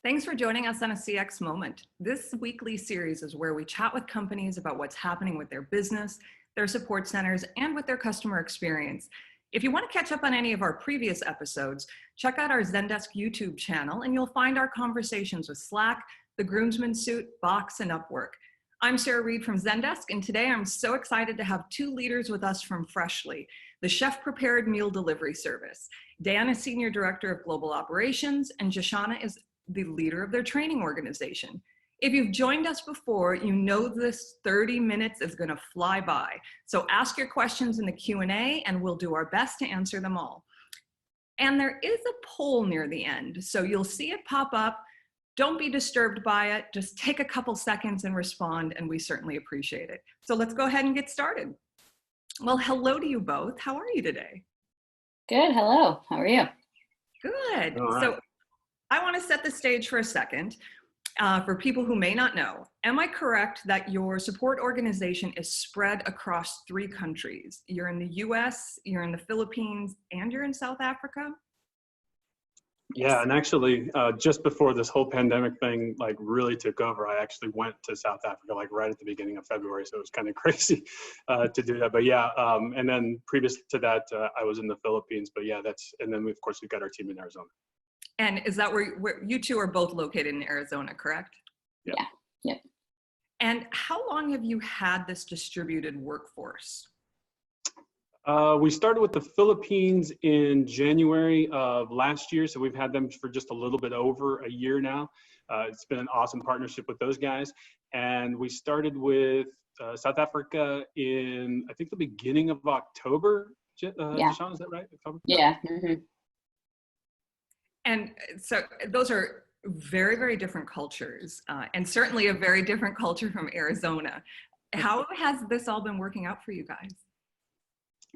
Thanks for joining us on a CX Moment. This weekly series is where we chat with companies about what's happening with their business, their support centers, and with their customer experience. If you want to catch up on any of our previous episodes, check out our Zendesk YouTube channel and you'll find our conversations with Slack, The Groomsman Suit, Box, and Upwork. I'm Sarah Reed from Zendesk, and today I'm so excited to have two leaders with us from Freshly, the chef-prepared meal delivery service. Dan is Senior Director of Global Operations, and Jashana is the leader of their training organization. If you've joined us before, you know this 30 minutes is going to fly by. So ask your questions in the Q&A and we'll do our best to answer them all. And there is a poll near the end, so you'll see it pop up. Don't be disturbed by it. Just take a couple seconds and respond, and we certainly appreciate it. So let's go ahead and get started. Well, hello to you both. How are you today? Good. Hello. How are you? Good. All right. So I want to set the stage for a second. For people who may not know, am I correct that your support organization is spread across 3 countries? You're in the US, you're in the Philippines, and you're in South Africa? Yeah, and actually, just before this whole pandemic thing really took over, I actually went to South Africa right at the beginning of February, so it was kind of crazy to do that. But yeah, and then previous to that, I was in the Philippines. But yeah, and then of course we've got our team in Arizona. And is that where you two are both located in Arizona, correct? Yeah. Yep. And how long have you had this distributed workforce? We started with the Philippines in January of last year, so we've had them for just a little bit over a year now. It's been an awesome partnership with those guys. And we started with South Africa in, I think, the beginning of October. Yeah. Jashana, is that right? October? Yeah. Mm-hmm. And so those are very, very different cultures, and certainly a very different culture from Arizona. How has this all been working out for you guys?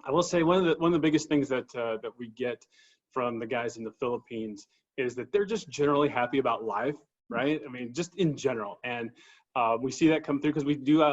I will say one of the biggest things that we get from the guys in the Philippines is that they're just generally happy about life, right? I mean, just in general. And we see that come through because we do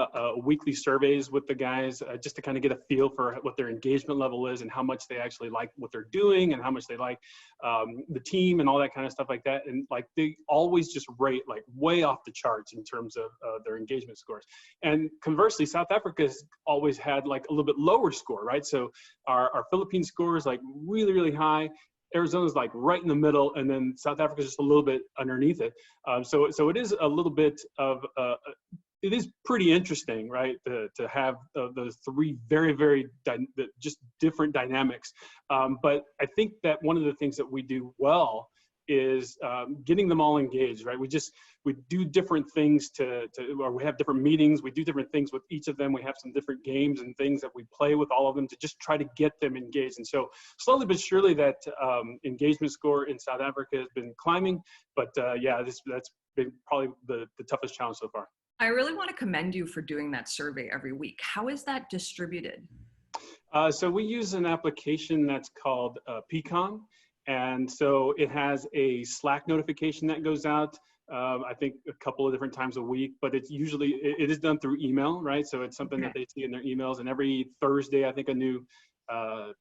weekly surveys with the guys just to kind of get a feel for what their engagement level is and how much they actually like what they're doing and how much they like the team and all that kind of stuff like that. And they always just rate way off the charts in terms of their engagement scores. And conversely, South Africa has always had a little bit lower score, right? So our Philippine score is really, really high. Arizona's right in the middle, and then South Africa's just a little bit underneath it. So it is a little bit of, it is pretty interesting, right, to have those 3 very, very just different dynamics. But I think that one of the things that we do well is getting them all engaged, right? We do different things or we have different meetings. We do different things with each of them. We have some different games and things that we play with all of them to just try to get them engaged. And so slowly but surely that engagement score in South Africa has been climbing. But yeah, that's been probably the toughest challenge so far. I really want to commend you for doing that survey every week. How is that distributed? So we use an application that's called Pecan. And so it has a Slack notification that goes out, I think a couple of different times a week, but it's usually, it is done through email, right? So it's something that they see in their emails, and every Thursday, I think a new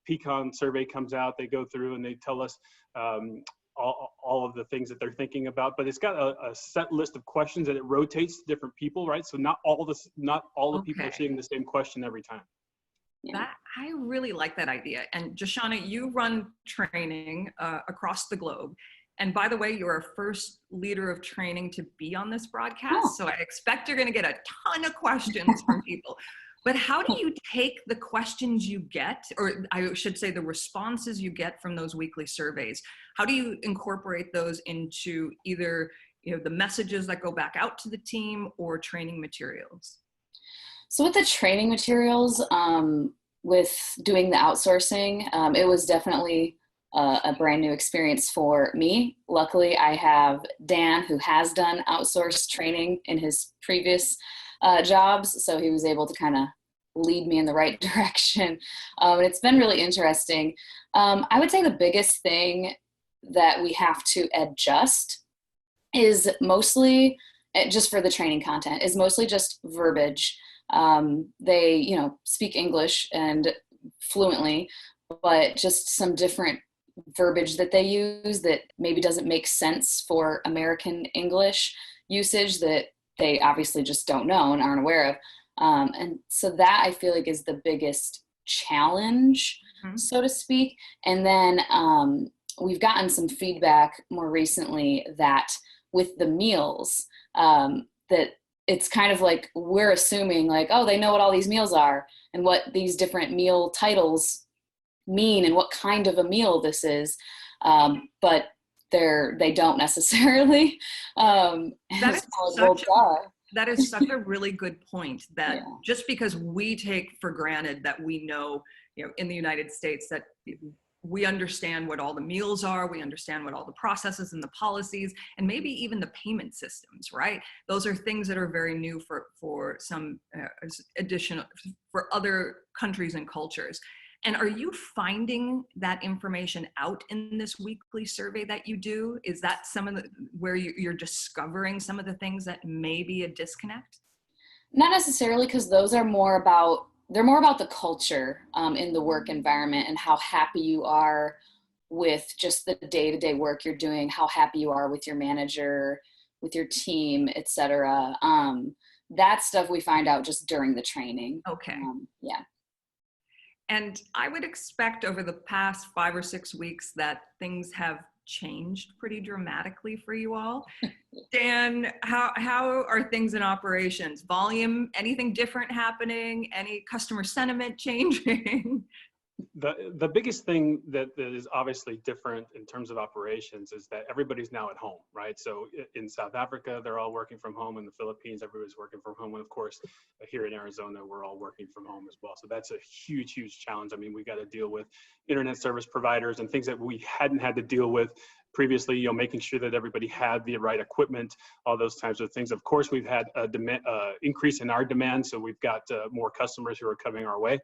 Pecan survey comes out. They go through and they tell us all of the things that they're thinking about, but it's got a set list of questions that it rotates to different people, right? So not all the people are seeing the same question every time. Yeah. I really like that idea. And Jashana, you run training across the globe. And by the way, you're our first leader of training to be on this broadcast. Oh. So I expect you're going to get a ton of questions from people. But how do you take the questions you get, or I should say the responses you get from those weekly surveys? How do you incorporate those into either the messages that go back out to the team or training materials? So with the training materials, with doing the outsourcing, it was definitely a brand new experience for me. Luckily, I have Dan, who has done outsourced training in his previous jobs, so he was able to kind of lead me in the right direction. And it's been really interesting. I would say the biggest thing that we have to adjust is mostly, just for the training content, is mostly just verbiage. They, speak English and fluently, but just some different verbiage that they use that maybe doesn't make sense for American English usage that they obviously just don't know and aren't aware of. And so that I feel like is the biggest challenge, so to speak. And then we've gotten some feedback more recently that with the meals, that it's kind of like we're assuming like, oh, they know what all these meals are and what these different meal titles mean and what kind of a meal this is. But they don't necessarily. That is such a really good point, that just because we take for granted that we know, in the United States, that we understand what all the meals are, we understand what all the processes and the policies, and maybe even the payment systems, right? Those are things that are very new for some additional, for other countries and cultures. And are you finding that information out in this weekly survey that you do? Is that some of where you're discovering some of the things that may be a disconnect? Not necessarily, because those are more about the culture in the work environment and how happy you are with just the day-to-day work you're doing, how happy you are with your manager, with your team, etc. That stuff we find out just during the training. Okay. Yeah. And I would expect over the past 5 or 6 weeks that things have changed pretty dramatically for you all. Dan, how are things in operations? Volume, anything different happening? Any customer sentiment changing? The biggest thing that is obviously different in terms of operations is that everybody's now at home, right? So in South Africa, they're all working from home. In the Philippines, everybody's working from home. And of course, here in Arizona, we're all working from home as well. So that's a huge, huge challenge. I mean, we got to deal with internet service providers and things that we hadn't had to deal with previously, making sure that everybody had the right equipment, all those types of things. Of course, we've had a increase in our demand. So we've got more customers who are coming our way.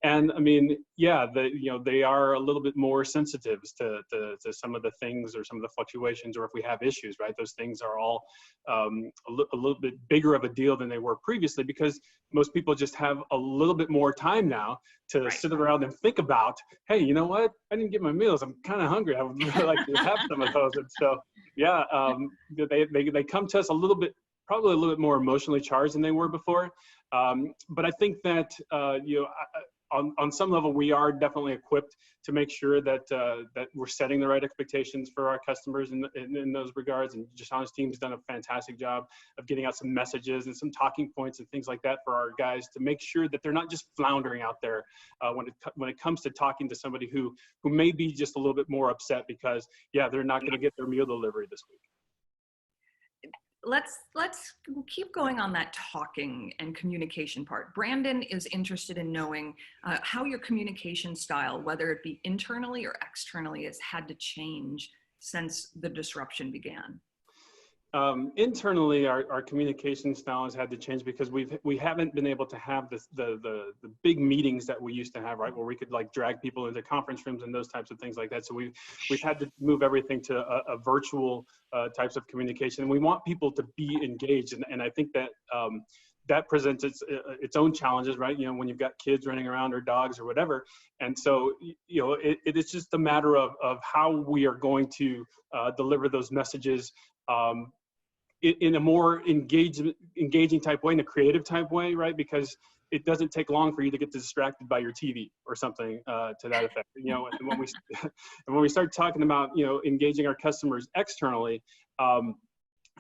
And I mean, yeah, they are a little bit more sensitive to some of the things or some of the fluctuations, or if we have issues, right? Those things are all a little bit bigger of a deal than they were previously, because most people just have a little bit more time now to sit around and think about, hey, you know what? I didn't get my meals. I'm kind of hungry. I would really like to have some of those. And so, yeah, they come to us probably a little bit more emotionally charged than they were before. But I think that, on some level, we are definitely equipped to make sure that we're setting the right expectations for our customers in those regards. And Jashana's team's done a fantastic job of getting out some messages and some talking points and things like that for our guys to make sure that they're not just floundering out there when it comes to talking to somebody who may be just a little bit more upset because, they're not going to get their meal delivery this week. Let's keep going on that talking and communication part. Brandon is interested in knowing how your communication style, whether it be internally or externally, has had to change since the disruption began. Internally, our communication style has had to change because we haven't been able to have the big meetings that we used to have, right, where we could like drag people into conference rooms and those types of things like that. So we've had to move everything to a virtual types of communication, and we want people to be engaged. And I think that that presents its own challenges, right? When you've got kids running around or dogs or whatever. And so, it is just a matter of how we are going to deliver those messages in a more engaging type way, in a creative type way, right? Because it doesn't take long for you to get distracted by your TV or something to that effect. And when we start talking about, engaging our customers externally,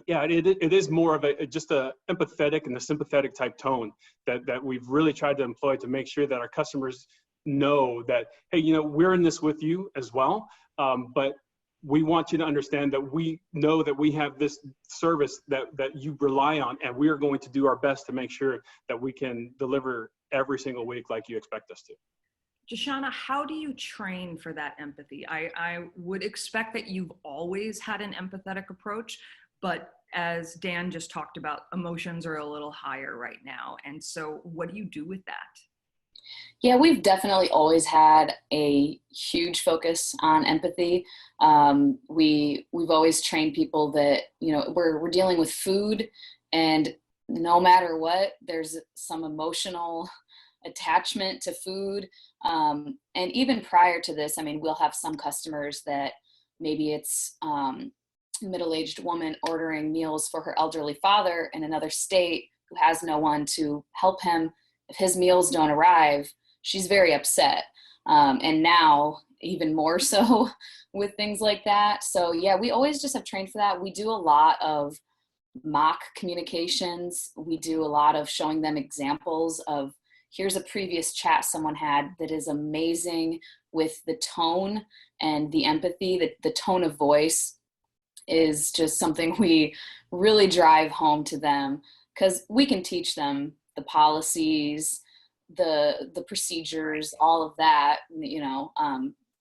it is more of just a empathetic and a sympathetic type tone that we've really tried to employ to make sure that our customers know that, hey, we're in this with you as well, but we want you to understand that we know that we have this service that you rely on, and we are going to do our best to make sure that we can deliver every single week like you expect us to. Jashana, how do you train for that empathy? I would expect that you've always had an empathetic approach, but as Dan just talked about, emotions are a little higher right now. And so what do you do with that? Yeah, we've definitely always had a huge focus on empathy. We've always trained people that, we're dealing with food, and no matter what, there's some emotional attachment to food. And even prior to this, I mean, we'll have some customers that maybe it's a middle-aged woman ordering meals for her elderly father in another state who has no one to help him. If his meals don't arrive, she's very upset. And now even more so with things like that. So yeah, we always just have trained for that. We do a lot of mock communications. We do a lot of showing them examples of, here's a previous chat someone had that is amazing with the tone and the empathy. The tone of voice is just something we really drive home to them, because we can teach them the policies, the procedures, all of that,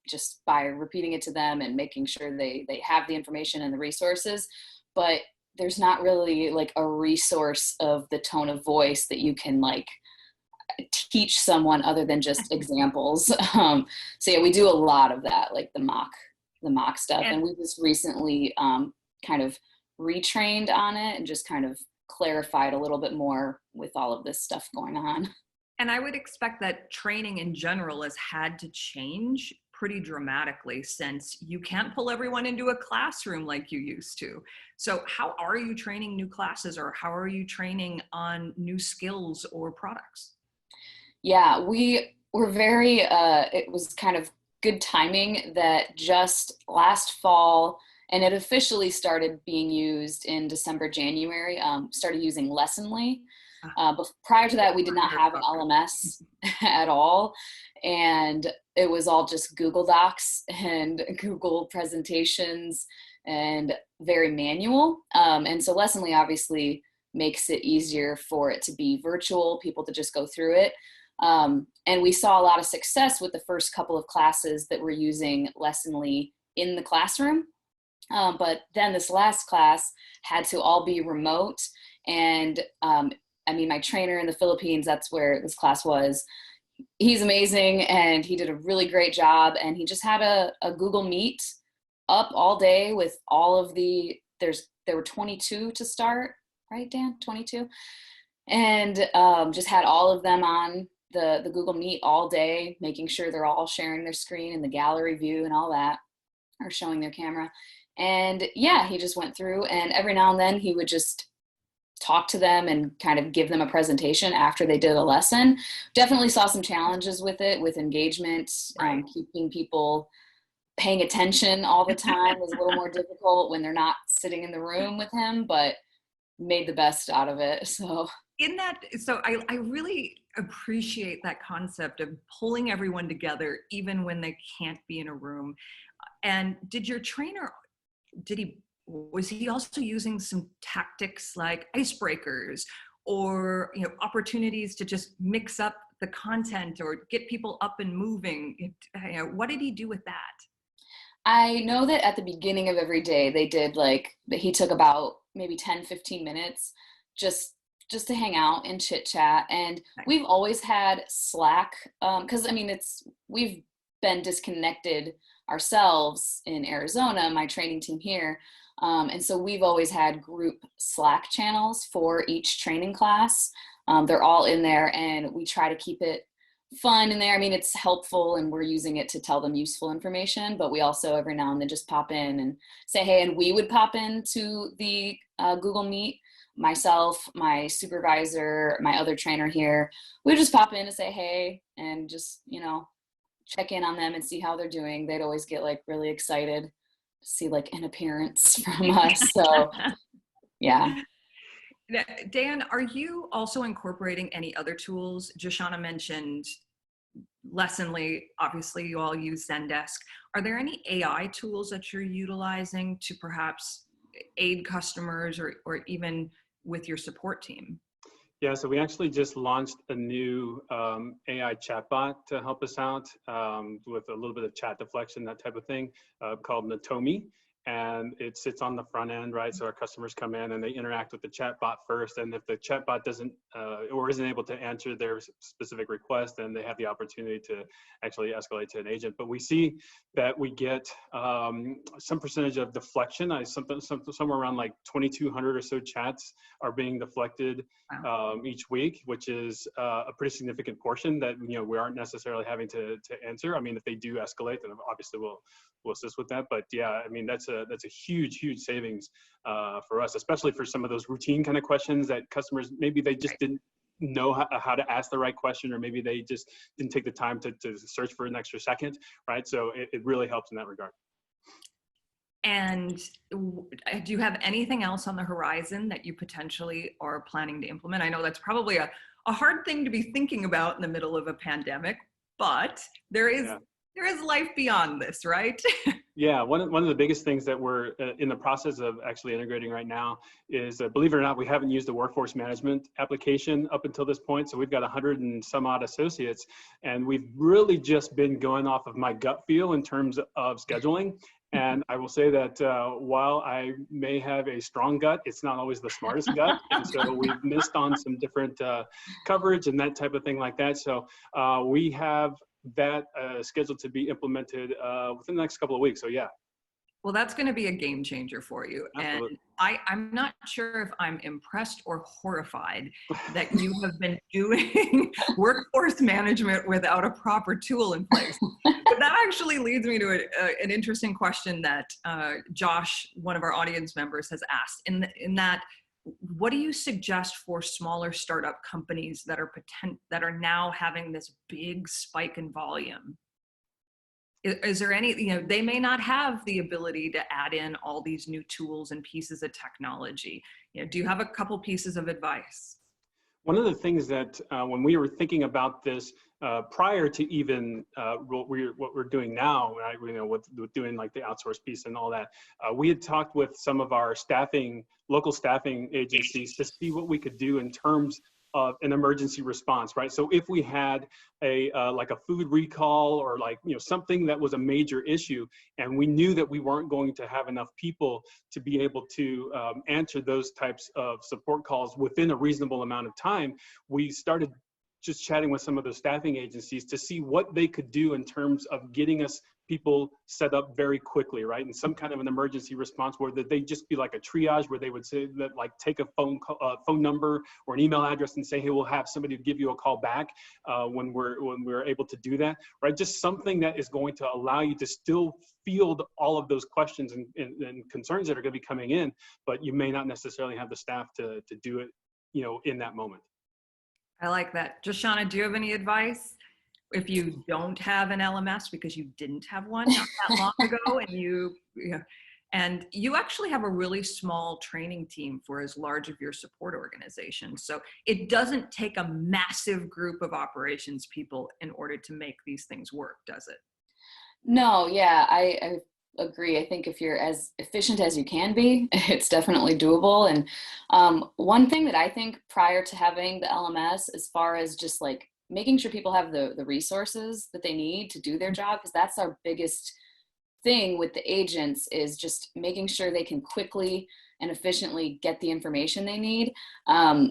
just by repeating it to them and making sure they have the information and the resources. But there's not really like a resource of the tone of voice that you can like teach someone other than just examples. So yeah, we do a lot of that, like the mock stuff. And we just recently kind of retrained on it and just kind of clarified a little bit more with all of this stuff going on. And I would expect that training in general has had to change pretty dramatically, since you can't pull everyone into a classroom like you used to. So how are you training new classes, or how are you training on new skills or products? Yeah, we were very, it was kind of good timing that just last fall, and it officially started being used in December, January, started using Lessonly. But prior to that, we did not have an LMS at all. And it was all just Google Docs and Google presentations and very manual. And so Lessonly obviously makes it easier for it to be virtual, people to just go through it. And we saw a lot of success with the first couple of classes that were using Lessonly in the classroom. But then this last class had to all be remote. And I mean, my trainer in the Philippines, that's where this class was. He's amazing, and he did a really great job. And he just had a Google Meet up all day with all of there were 22 to start, right, Dan? 22. And just had all of them on the Google Meet all day, making sure they're all sharing their screen and the gallery view and all that, or showing their camera. And yeah, he just went through, and every now and then he would just talk to them and kind of give them a presentation after they did a lesson. Definitely saw some challenges with it, with engagement, Right. Keeping people paying attention all the time was a little more difficult when they're not sitting in the room with him, but made the best out of it. So I really appreciate that concept of pulling everyone together, even when they can't be in a room. And did your trainer, was he also using some tactics like icebreakers, or opportunities to just mix up the content or get people up and moving? What did he do with that? I know that at the beginning of every day they did, like, he took about maybe 10-15 minutes just to hang out and chit chat. And we've always had Slack, because I mean, we've been disconnected ourselves in Arizona, my training team here. And so we've always had group Slack channels for each training class. They're all in there, and we try to keep it fun in there. I mean, it's helpful, and we're using it to tell them useful information, but we also every now and then just pop in and say, hey, and we would pop into the Google Meet, myself, my supervisor, my other trainer here. We would just pop in and say, hey, and just, check in on them and see how they're doing. They'd always get like really excited to see like an appearance from us. So yeah. Dan, are you also incorporating any other tools? Jashana mentioned Lessonly. Obviously, you all use Zendesk. Are there any AI tools that you're utilizing to perhaps aid customers, or even with your support team? Yeah, so we actually just launched a new AI chatbot to help us out with a little bit of chat deflection, that type of thing, called Natomi. and it sits on the front end, right? So our customers come in and they interact with the chatbot first, and if the chatbot doesn't or isn't able to answer their specific request, then they have the opportunity to actually escalate to an agent. But we see that we get some percentage of deflection. Somewhere around like 2,200 or so chats are being deflected each week, which is a pretty significant portion that we aren't necessarily having to answer. I mean, if they do escalate, then obviously we'll assist with that. But yeah, I mean, that's a huge savings for us, especially for some of those routine kind of questions that customers, maybe they just didn't know how to ask the right question, or maybe they just didn't take the time to search for an extra second, right? So it really helps in that regard. And do you have anything else on the horizon that you potentially are planning to implement? I know that's probably a hard thing to be thinking about in the middle of a pandemic, but there is life beyond this, right? Yeah, one of the biggest things that we're in the process of actually integrating right now is, believe it or not, we haven't used a workforce management application up until this point. So we've got 100 and some odd associates, and we've really just been going off of my gut feel in terms of scheduling. And I will say that while I may have a strong gut, it's not always the smartest gut. And so we've missed on some different coverage and that type of thing like that. So we have that scheduled to be implemented within the next couple of weeks. So yeah. Well, that's going to be a game changer for you. Absolutely. And I'm not sure if I'm impressed or horrified that you have been doing workforce management without a proper tool in place. But that actually leads me to an interesting question that Josh, one of our audience members, has asked. In that, what do you suggest for smaller startup companies that are now having this big spike in volume? Is there any, they may not have the ability to add in all these new tools and pieces of technology. Do you have a couple pieces of advice? One of the things that when we were thinking about this prior to even what we're doing now, right, with doing like the outsource piece and all that, we had talked with some of our local staffing agencies to see what we could do in terms of an emergency response, right? So if we had like a food recall or something that was a major issue, and we knew that we weren't going to have enough people to be able to answer those types of support calls within a reasonable amount of time, we started just chatting with some of the staffing agencies to see what they could do in terms of getting us people set up very quickly, right? And some kind of an emergency response where they just be like a triage where they would say that, like, take a phone number or an email address and say, hey, we'll have somebody give you a call back when we're able to do that, right? Just something that is going to allow you to still field all of those questions and concerns that are going to be coming in, but you may not necessarily have the staff to do it, in that moment. I like that. Jashana, do you have any advice? If you don't have an LMS because you didn't have one not that long ago, and you actually have a really small training team for as large of your support organization. So it doesn't take a massive group of operations people in order to make these things work, does it? No, yeah, I agree. I think if you're as efficient as you can be, it's definitely doable. And one thing that I think prior to having the LMS, as far as just like making sure people have the resources that they need to do their job, because that's our biggest thing with the agents, is just making sure they can quickly and efficiently get the information they need.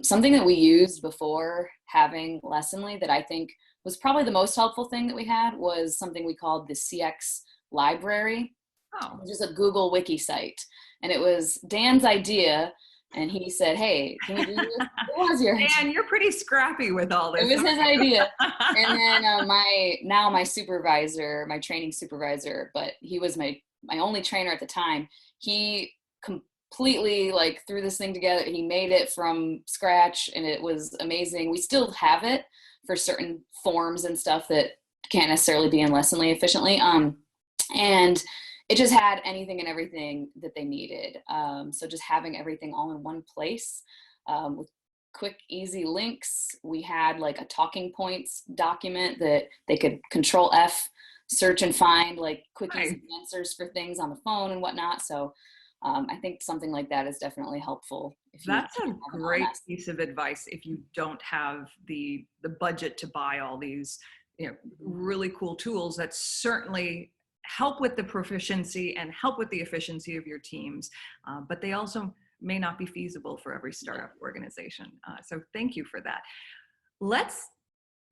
Something that we used before having Lessonly that I think was probably the most helpful thing that we had was something we called the CX library, which is a Google wiki site. And it was Dan's idea. And he said, hey, can we do this? It was your idea. Dan, you're pretty scrappy with all this. It was his idea. And then my supervisor, my training supervisor, but he was my only trainer at the time, he completely threw this thing together. He made it from scratch, and it was amazing. We still have it for certain forms and stuff that can't necessarily be in Lessonly efficiently. And it just had anything and everything that they needed. So just having everything all in one place with quick, easy links. We had like a talking points document that they could Control F, search and find quick, easy answers for things on the phone and whatnot. So I think something like that is definitely helpful. That's a great piece of advice if you don't have the budget to buy all these really cool tools. That certainly help with the proficiency and help with the efficiency of your teams, but they also may not be feasible for every startup organization. So thank you for that. Let's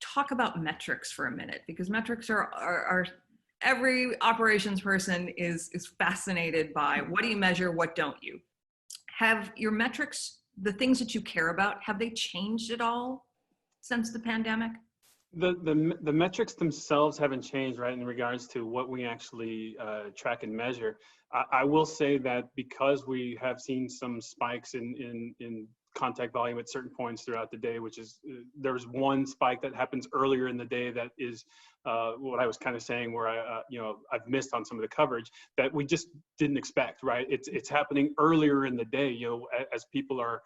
talk about metrics for a minute, because metrics are every operations person is fascinated by. What do you measure? What don't you? Have your metrics, the things that you care about, have they changed at all since the pandemic? The metrics themselves haven't changed, right, in regards to what we actually track and measure. I will say that because we have seen some spikes in contact volume at certain points throughout the day, which is, there's one spike that happens earlier in the day that is what I was kind of saying, where I've missed on some of the coverage that we just didn't expect, right? It's happening earlier in the day, as people are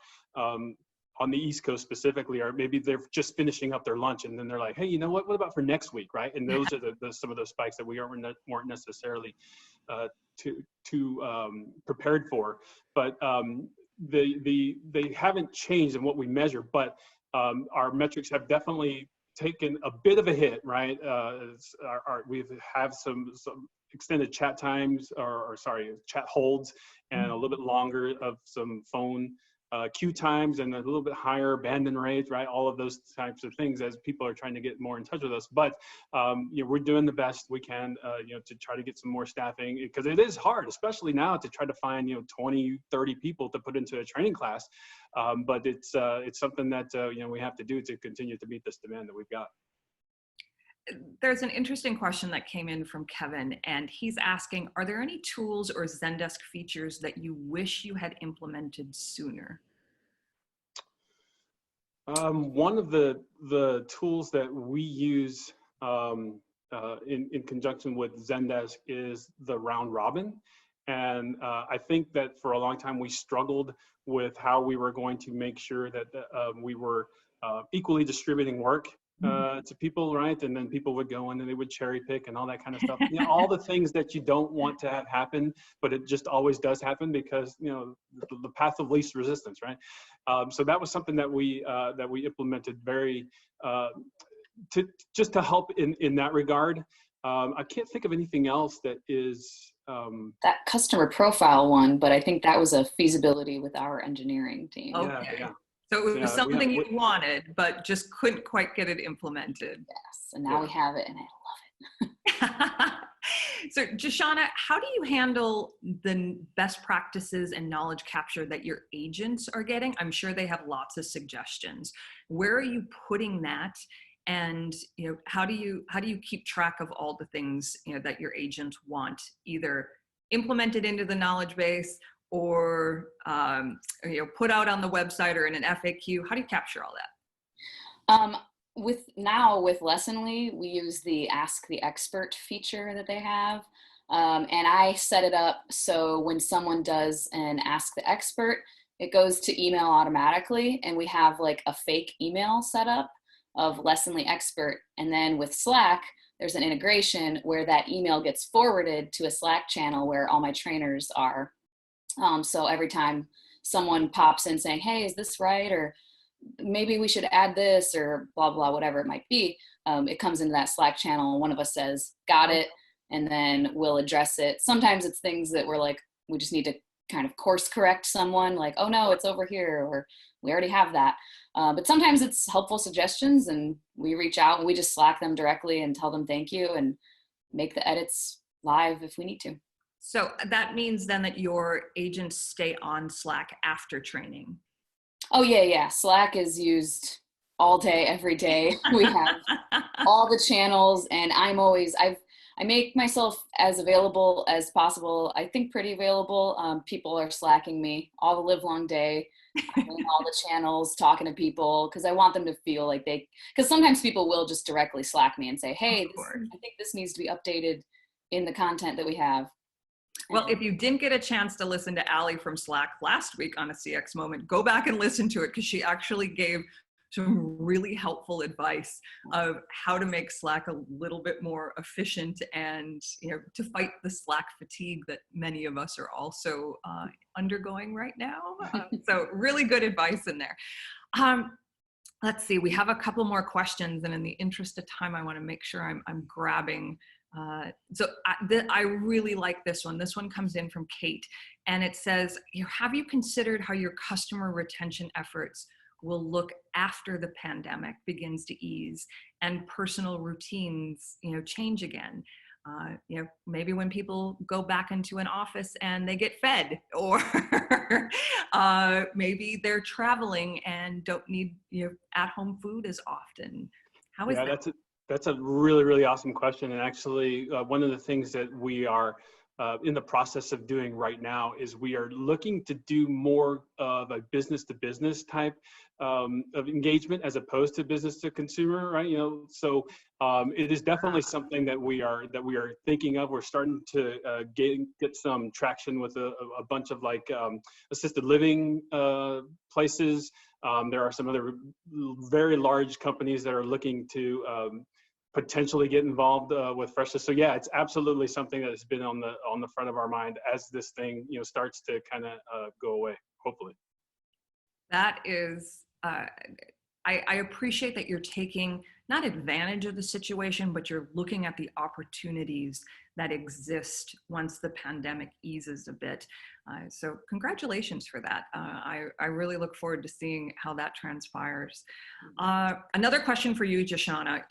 on the East Coast specifically, or maybe they're just finishing up their lunch and then they're like, hey, you know what about for next week, right? And those are some of those spikes that we weren't necessarily too prepared for. But they haven't changed in what we measure, but our metrics have definitely taken a bit of a hit, right? We have some extended chat times, or chat holds, and a little bit longer of some phone queue times, and a little bit higher abandon rates, right? All of those types of things as people are trying to get more in touch with us. But we're doing the best we can, to try to get some more staffing, because it is hard, especially now, to try to find 20, 30 people to put into a training class. But it's something that we have to do to continue to meet this demand that we've got. There's an interesting question that came in from Kevin, and he's asking, are there any tools or Zendesk features that you wish you had implemented sooner? One of the tools that we use in conjunction with Zendesk is the round robin. And I think that for a long time we struggled with how we were going to make sure that we were equally distributing work to people, right? And then people would go in and they would cherry pick and all that kind of stuff. All the things that you don't want to have happen, but it just always does happen because the path of least resistance, right? So that was something that we implemented very to help in that regard. I can't think of anything else that is that customer profile one, but I think that was a feasibility with our engineering team. Okay. Yeah. So it was something you wanted, but just couldn't quite get it implemented. Yes, and now we have it, and I love it. So Jashana, how do you handle the best practices and knowledge capture that your agents are getting? I'm sure they have lots of suggestions. Where are you putting that? And how do you keep track of all the things that your agents want either implemented into the knowledge base or put out on the website or in an FAQ? How do you capture all that? With Lessonly, we use the Ask the Expert feature that they have. And I set it up so when someone does an Ask the Expert, it goes to email automatically. And we have like a fake email set up of Lessonly Expert. And then with Slack, there's an integration where that email gets forwarded to a Slack channel where all my trainers are. So every time someone pops in saying, hey, is this right? Or maybe we should add this, or blah, blah, whatever it might be. It comes into that Slack channel and one of us says, got it. And then we'll address it. Sometimes it's things that we're like, we just need to kind of course correct someone, like, oh no, it's over here, or we already have that. But sometimes it's helpful suggestions and we reach out and we just Slack them directly and tell them thank you and make the edits live if we need to. So that means then that your agents stay on Slack after training. Oh yeah. Slack is used all day, every day. We have all the channels, and I make myself as available as possible. I think pretty available. People are slacking me all the live long day. I'm in all the channels talking to people because I want them to feel like because sometimes people will just directly Slack me and say, hey, I think this needs to be updated in the content that we have. Well, if you didn't get a chance to listen to Allie from Slack last week on a CX Moment, go back and listen to it because she actually gave some really helpful advice of how to make Slack a little bit more efficient and to fight the Slack fatigue that many of us are also undergoing right now. So really good advice in there. Let's see, we have a couple more questions, and in the interest of time, I want to make sure I'm grabbing I really like this one. This one comes in from Kate, and it says, have you considered how your customer retention efforts will look after the pandemic begins to ease and personal routines, change again? Maybe when people go back into an office and they get fed, or maybe they're traveling and don't need at-home food as often. How is that? That's a really, really awesome question. And actually, one of the things that we are in the process of doing right now is we are looking to do more of a business-to-business type of engagement as opposed to business to consumer, right? So it is definitely something that we are thinking of. We're starting to get some traction with a bunch of assisted living places. There are some other very large companies that are looking to potentially get involved with freshness. So yeah, it's absolutely something that has been on the front of our mind as this thing starts to kind of go away, hopefully. That is, I appreciate that you're taking not advantage of the situation, but you're looking at the opportunities that exist once the pandemic eases a bit. So congratulations for that. I really look forward to seeing how that transpires. Another question for you, Jashana.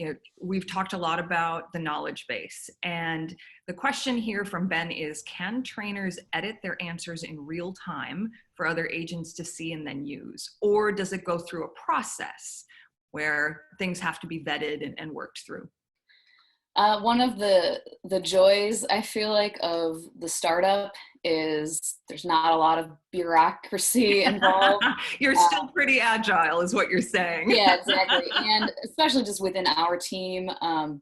We've talked a lot about the knowledge base, and the question here from Ben is, can trainers edit their answers in real time for other agents to see and then use? Or does it go through a process where things have to be vetted and worked through? One of the joys, I feel like, of the startup is there's not a lot of bureaucracy involved. You're still pretty agile, is what you're saying. Yeah, exactly. And especially just within our team,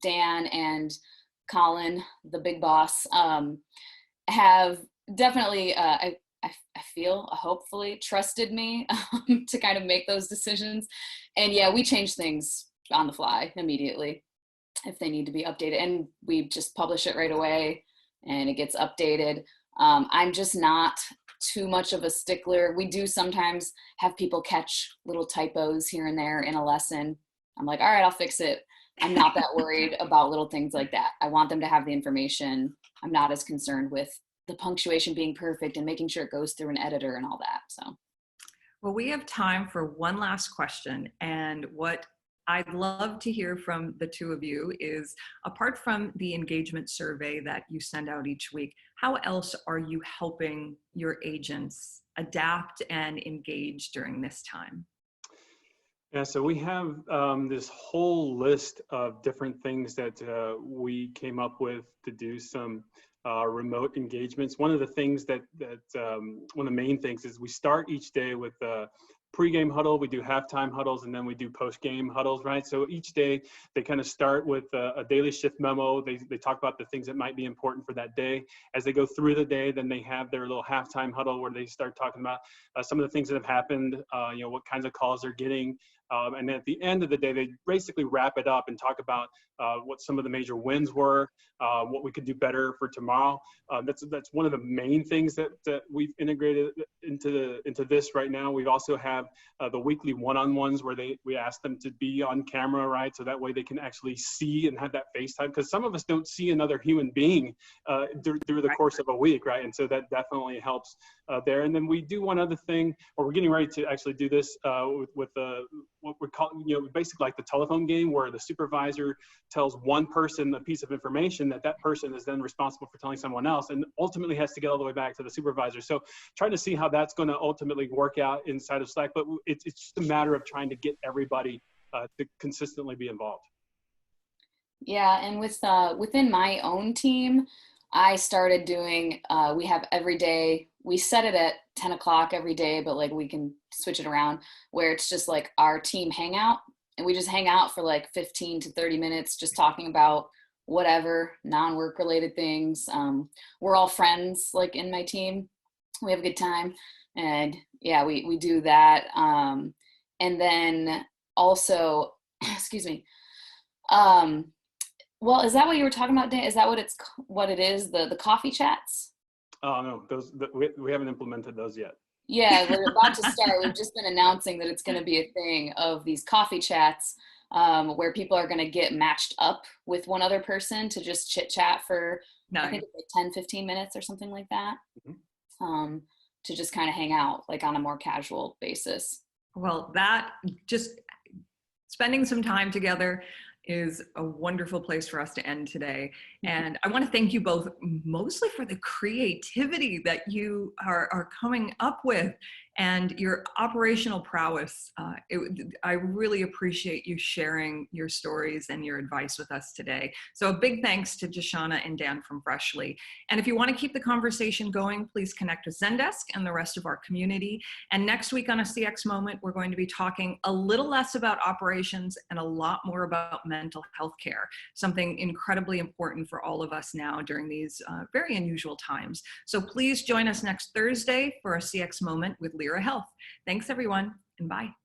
Dan and Colin, the big boss, have definitely, I feel, hopefully, trusted me to kind of make those decisions. And yeah, we change things on the fly immediately if they need to be updated, and we just publish it right away and it gets updated. I'm just not too much of a stickler. We do sometimes have people catch little typos here and there in a lesson. I'm like, all right, I'll fix it. I'm not that worried about little things like that. I want them to have the information. I'm not as concerned with the punctuation being perfect and making sure it goes through an editor and all that. So, well, we have time for one last question, and what I'd love to hear from the two of you is, apart from the engagement survey that you send out each week, how else are you helping your agents adapt and engage during this time? Yeah, so we have this whole list of different things that we came up with to do some remote engagements. One of the things one of the main things is we start each day with pre-game huddle, we do halftime huddles, and then we do post-game huddles, right? So each day they kind of start with a daily shift memo. They talk about the things that might be important for that day. As they go through the day, then they have their little halftime huddle where they start talking about some of the things that have happened, what kinds of calls they're getting. And then at the end of the day, they basically wrap it up and talk about what some of the major wins were, what we could do better for tomorrow. That's one of the main things that we've integrated into this right now. We also have the weekly one-on-ones where we ask them to be on camera, right? So that way they can actually see and have that FaceTime, because some of us don't see another human being through the course of a week, right? And so that definitely helps there. And then we do one other thing, or we're getting ready to actually do this with what we're calling, basically like the telephone game, where the supervisor tells one person a piece of information that person is then responsible for telling someone else, and ultimately has to get all the way back to the supervisor. So trying to see how that's going to ultimately work out inside of Slack, but it's just a matter of trying to get everybody to consistently be involved. Yeah, and within my own team, I started doing, we have every day, we set it at 10 o'clock every day, but like we can switch it around, where it's just like our team hangout, and we just hang out for like 15 to 30 minutes, just talking about whatever non-work related things. We're all friends, like in my team. We have a good time, and yeah, we do that. And then also, excuse me, well, is that what you were talking about, Dan? Is that what it is? The coffee chats? Oh no, we haven't implemented those yet. Yeah, we're about to start. We've just been announcing that it's going to be a thing of these coffee chats, where people are going to get matched up with one other person to just chit chat for, I think it's like 10, 15 minutes or something like that. To just kind of hang out like on a more casual basis. Well, that just spending some time together is a wonderful place for us to end today. And I want to thank you both mostly for the creativity that you are coming up with and your operational prowess. I really appreciate you sharing your stories and your advice with us today. So a big thanks to Jashana and Dan from Freshly. And if you want to keep the conversation going, please connect with Zendesk and the rest of our community. And next week on a CX Moment, we're going to be talking a little less about operations and a lot more about mental health care, something incredibly important for all of us now during these very unusual times. So please join us next Thursday for a CX Moment with Lyra Health. Thanks everyone, and bye.